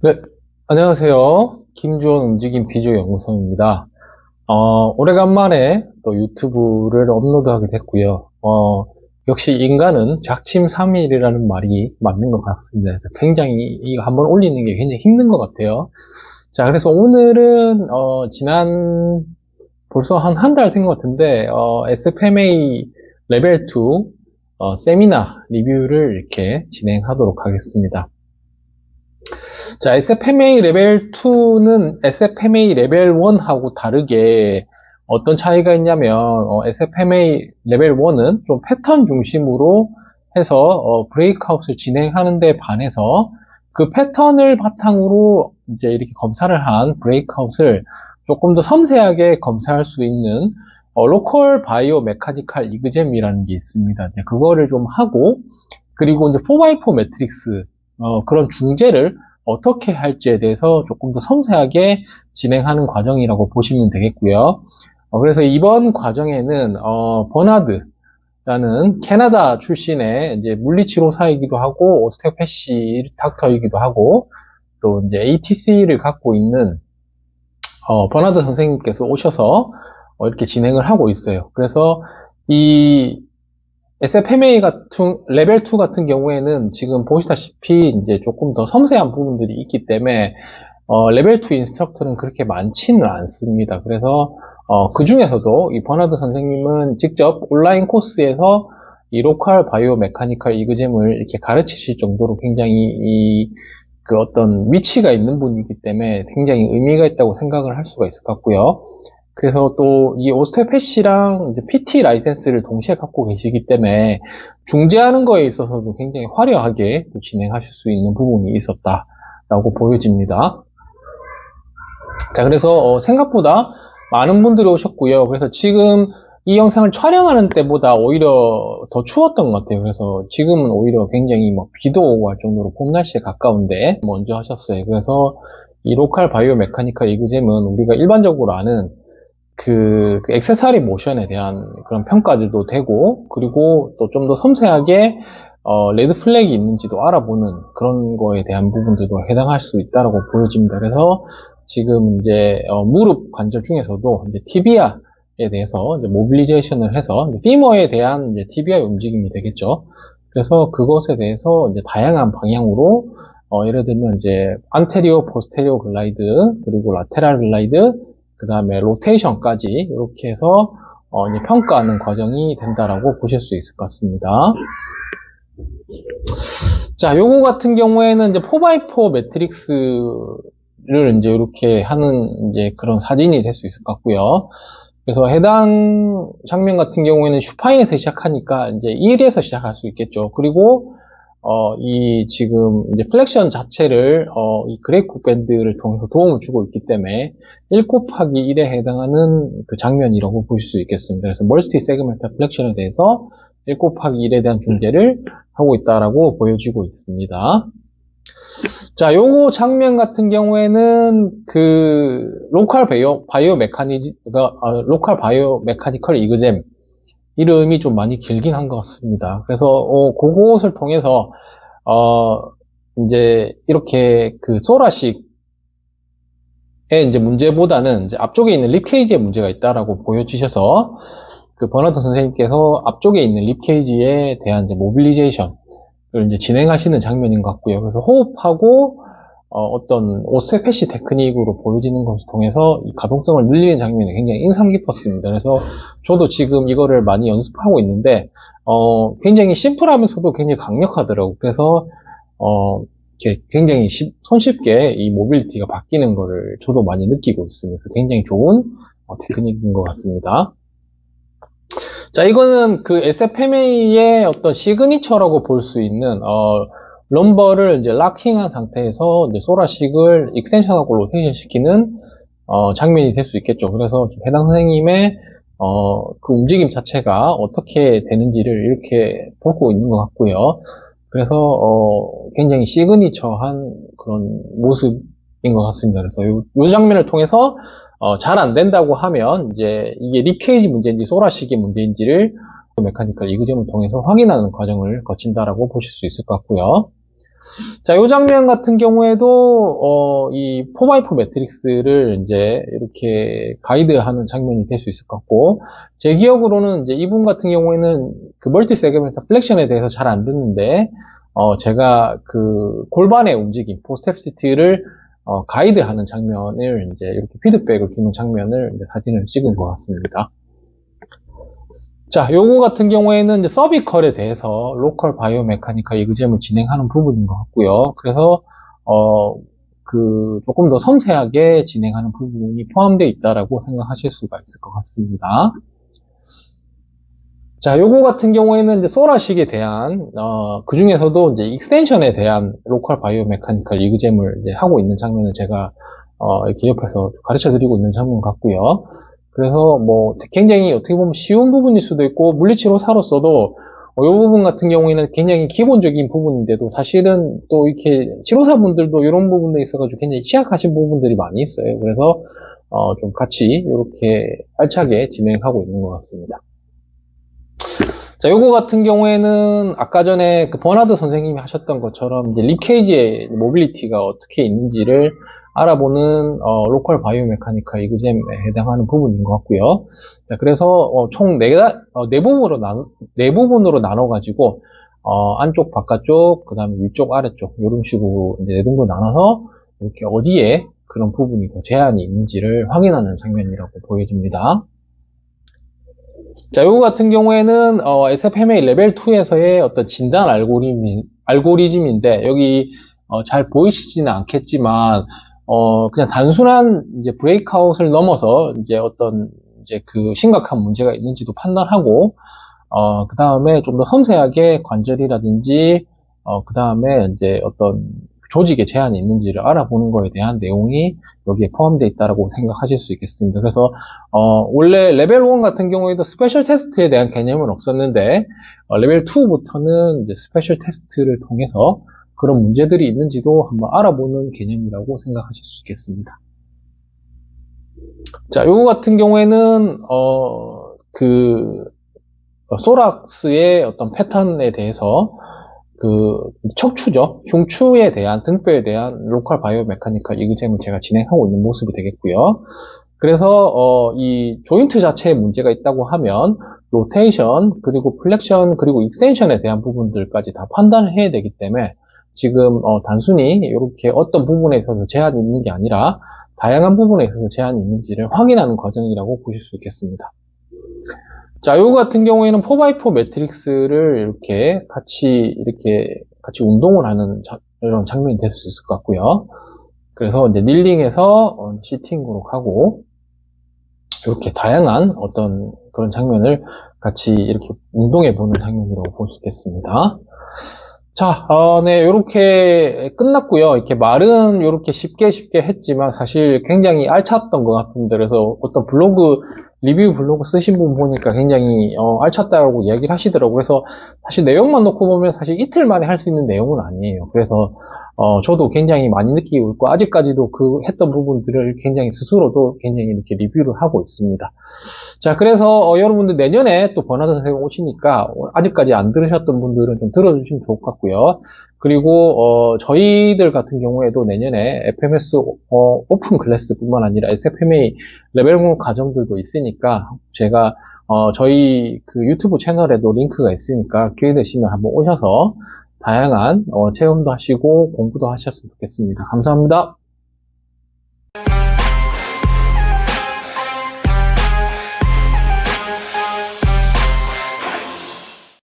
네, 안녕하세요. 김주원 움직임 비주얼 연구소입니다. 오래간만에 또 유튜브를 업로드하게 됐고요. 역시 인간은 작심삼일이라는 말이 맞는 것 같습니다. 그래서 굉장히 이거 한번 올리는 게 굉장히 힘든 것 같아요. 자, 그래서 오늘은 벌써 한 달 된 것 같은데 SFMA 레벨 2 세미나 리뷰를 이렇게 진행하도록 하겠습니다. 자, SFMA 레벨 2는 SFMA 레벨 1하고 다르게 어떤 차이가 있냐면, SFMA 레벨 1은 좀 패턴 중심으로 해서, 브레이크아웃을 진행하는 데 반해서 그 패턴을 바탕으로 이제 이렇게 검사를 한 브레이크아웃을 조금 더 섬세하게 검사할 수 있는, 로컬 바이오 메카니컬 이그잼이라는 게 있습니다. 이제 그거를 좀 하고, 그리고 이제 4x4 매트릭스, 그런 중재를 어떻게 할지에 대해서 조금 더 섬세하게 진행하는 과정이라고 보시면 되겠고요. 그래서 이번 과정에는 버나드라는 캐나다 출신의 이제 물리치료사이기도 하고 오스테오패시 닥터이기도 하고 또 이제 ATC를 갖고 있는 버나드 선생님께서 오셔서 이렇게 진행을 하고 있어요. 그래서 이 SFMA 같은 레벨 2 같은 경우에는 지금 보시다시피 이제 조금 더 섬세한 부분들이 있기 때문에 레벨 2 인스트럭터는 그렇게 많지는 않습니다. 그래서 그 중에서도 이 버나드 선생님은 직접 온라인 코스에서 이 로컬 바이오 메카니컬 이그잼을 이렇게 가르치실 정도로 굉장히 그 어떤 위치가 있는 분이기 때문에 굉장히 의미가 있다고 생각을 할 수가 있을 것 같고요. 그래서 또 이 오스테오패시랑 PT 라이센스를 동시에 갖고 계시기 때문에 중재하는 거에 있어서도 굉장히 화려하게 진행하실 수 있는 부분이 있었다라고 보여집니다. 자, 그래서 생각보다 많은 분들이 오셨고요. 그래서 지금 이 영상을 촬영하는 때보다 오히려 더 추웠던 것 같아요. 그래서 지금은 오히려 굉장히 막 비도 오고 할 정도로 봄 날씨에 가까운데 먼저 하셨어요. 그래서 이 로컬 바이오 메카니컬 이그잼은 우리가 일반적으로 아는 그 액세서리 모션에 대한 그런 평가들도 되고, 그리고 또 좀 더 섬세하게, 레드 플래기 있는지도 알아보는 그런 거에 대한 부분들도 해당할 수 있다라고 보여집니다. 그래서 지금 이제, 무릎 관절 중에서도 이제 티비아에 대해서 이제 모빌리제이션을 해서, 피머에 대한 이제 티비아의 움직임이 되겠죠. 그래서 그것에 대해서 이제 다양한 방향으로, 예를 들면 이제, 안테리오, 포스테리오 글라이드, 그리고 라테랄 글라이드, 그 다음에 로테이션까지 이렇게 해서 이제 평가하는 과정이 된다라고 보실 수 있을 것 같습니다. 자, 요거 같은 경우에는 이제 4x4 매트릭스를 이제 이렇게 하는 이제 그런 사진이 될 수 있을 것 같고요. 그래서 해당 장면 같은 경우에는 슈파인에서 시작하니까 이제 1에서 시작할 수 있겠죠. 그리고 이 지금 이제 플렉션 자체를 이 그래프 밴드를 통해서 도움을 주고 있기 때문에 1 곱하기 1에 해당하는 그 장면이라고 보실 수 있겠습니다. 그래서 멀티 세그멘탈 플렉션에 대해서 1 곱하기 1에 대한 중재를 하고 있다라고 보여지고 있습니다. 자, 요거 장면 같은 경우에는 그 로컬 로컬 바이오 메카니컬 이그잼 이름이 좀 많이 길긴 한 것 같습니다. 그래서 그것을 통해서 이제 이렇게 그 소라식의 이제 문제보다는 이제 앞쪽에 있는 립케이지에 문제가 있다라고 보여주셔서 그 버나드 선생님께서 앞쪽에 있는 립케이지에 대한 이제 모빌리제이션을 이제 진행하시는 장면인 것 같고요. 그래서 호흡하고 어떤 오스테패시 테크닉으로 보여지는 것을 통해서 이 가동성을 늘리는 장면이 굉장히 인상 깊었습니다. 그래서 저도 지금 이거를 많이 연습하고 있는데, 굉장히 심플하면서도 굉장히 강력하더라고요. 그래서, 이렇게 굉장히 손쉽게 이 모빌리티가 바뀌는 거를 저도 많이 느끼고 있으면서 굉장히 좋은 테크닉인 것 같습니다. 자, 이거는 그 SFMA의 어떤 시그니처라고 볼 수 있는, 럼버를 이제 락킹한 상태에서 이제 소라식을 익스텐션하고 로테이션 시키는 장면이 될 수 있겠죠. 그래서 해당 선생님의 그 움직임 자체가 어떻게 되는지를 이렇게 보고 있는 것 같고요. 그래서 굉장히 시그니처한 그런 모습인 것 같습니다. 그래서 이 장면을 통해서 잘 안 된다고 하면 이제 이게 립케이지 문제인지 소라식의 문제인지를 메카니컬 이그잼을 통해서 확인하는 과정을 거친다라고 보실 수 있을 것 같고요. 자, 이 장면 같은 경우에도, 이 4x4 매트릭스를 이제 이렇게 가이드하는 장면이 될 수 있을 것 같고, 제 기억으로는 이제 이분 같은 경우에는 그 멀티 세그멘트 플렉션에 대해서 잘 안 듣는데, 제가 그 골반의 움직임, 포스텝시티를 가이드하는 장면을 이제 이렇게 피드백을 주는 장면을 이제 사진을 찍은 것 같습니다. 자, 요거 같은 경우에는 이제 서비컬에 대해서 로컬 바이오메카니컬 이그잼을 진행하는 부분인 것 같고요. 그래서 조금 더 섬세하게 진행하는 부분이 포함되어 있다라고 생각하실 수가 있을 것 같습니다. 자, 요거 같은 경우에는 이제 소라식에 대한 그 중에서도 이제 익스텐션에 대한 로컬 바이오메카니컬 이그잼을 이제 하고 있는 장면을 제가 이렇게 옆에서 가르쳐 드리고 있는 장면 같고요. 그래서 뭐 굉장히 어떻게 보면 쉬운 부분일 수도 있고 물리치료사로서도 이 부분 같은 경우에는 굉장히 기본적인 부분인데도 사실은 또 이렇게 치료사분들도 이런 부분에 있어가지고 굉장히 취약하신 부분들이 많이 있어요. 그래서 좀 같이 이렇게 알차게 진행하고 있는 것 같습니다. 자, 요거 같은 경우에는 아까 전에 그 버나드 선생님이 하셨던 것처럼 이제 립케이지의 모빌리티가 어떻게 있는지를 알아보는 로컬 바이오메카니컬 이그잼에 해당하는 부분인 것 같고요. 자, 그래서 총 네 부분으로 나눠가지고 안쪽, 바깥쪽, 그 다음에 위쪽, 아래쪽 이런 식으로 이제 네 등분으로 나눠서 이렇게 어디에 그런 부분이 더 제한이 있는지를 확인하는 장면이라고 보여집니다. 자, 요거 같은 경우에는 SFMA 레벨 2에서의 어떤 진단 알고리즘인데 여기 잘 보이시지는 않겠지만 그냥 단순한 이제 브레이크아웃을 넘어서 이제 어떤 이제 그 심각한 문제가 있는지도 판단하고 그 다음에 좀 더 섬세하게 관절이라든지 그 다음에 이제 어떤 조직에 제한이 있는지를 알아보는 거에 대한 내용이 여기에 포함되어 있다고 생각하실 수 있겠습니다. 그래서 원래 레벨 1 같은 경우에도 스페셜 테스트에 대한 개념은 없었는데 레벨 2부터는 이제 스페셜 테스트를 통해서 그런 문제들이 있는지도 한번 알아보는 개념이라고 생각하실 수 있겠습니다. 자, 요거 같은 경우에는 소락스의 어떤 패턴에 대해서 그 척추죠. 흉추에 대한 등뼈에 대한 로컬 바이오메카니컬 이그잼을 제가 진행하고 있는 모습이 되겠고요. 그래서 이 조인트 자체에 문제가 있다고 하면 로테이션 그리고 플렉션 그리고 익스텐션에 대한 부분들까지 다 판단을 해야 되기 때문에 지금 단순히 이렇게 어떤 부분에 있어서 제한이 있는 게 아니라 다양한 부분에 있어서 제한이 있는지를 확인하는 과정이라고 보실 수 있겠습니다. 자, 요거 같은 경우에는 4x4 매트릭스를 이렇게 같이 운동을 하는 이런 장면이 될 수 있을 것 같고요. 그래서 이제 닐링에서 시팅으로 가고 이렇게 다양한 어떤 그런 장면을 같이 이렇게 운동해 보는 장면이라고 볼 수 있겠습니다. 자, 네, 이렇게 끝났고요. 이렇게 말은 이렇게 쉽게 했지만 사실 굉장히 알찼던 것 같습니다. 그래서 어떤 리뷰 블로그 쓰신 분 보니까 굉장히 알찼다고 이야기를 하시더라고요. 그래서 사실 내용만 놓고 보면 사실 이틀 만에 할 수 있는 내용은 아니에요. 그래서 저도 굉장히 많이 느끼고 있고 아직까지도 그 했던 부분들을 굉장히 스스로도 굉장히 이렇게 리뷰를 하고 있습니다. 자, 그래서 여러분들 내년에 또 버나드 선생님 오시니까 아직까지 안 들으셨던 분들은 좀 들어주시면 좋을 것 같고요. 그리고 저희들 같은 경우에도 내년에 FMS 오픈 클래스뿐만 아니라 SFMA 레벨 1 과정들도 있으니까 제가 저희 그 유튜브 채널에도 링크가 있으니까 기회 되시면 한번 오셔서 다양한 체험도 하시고 공부도 하셨으면 좋겠습니다. 감사합니다.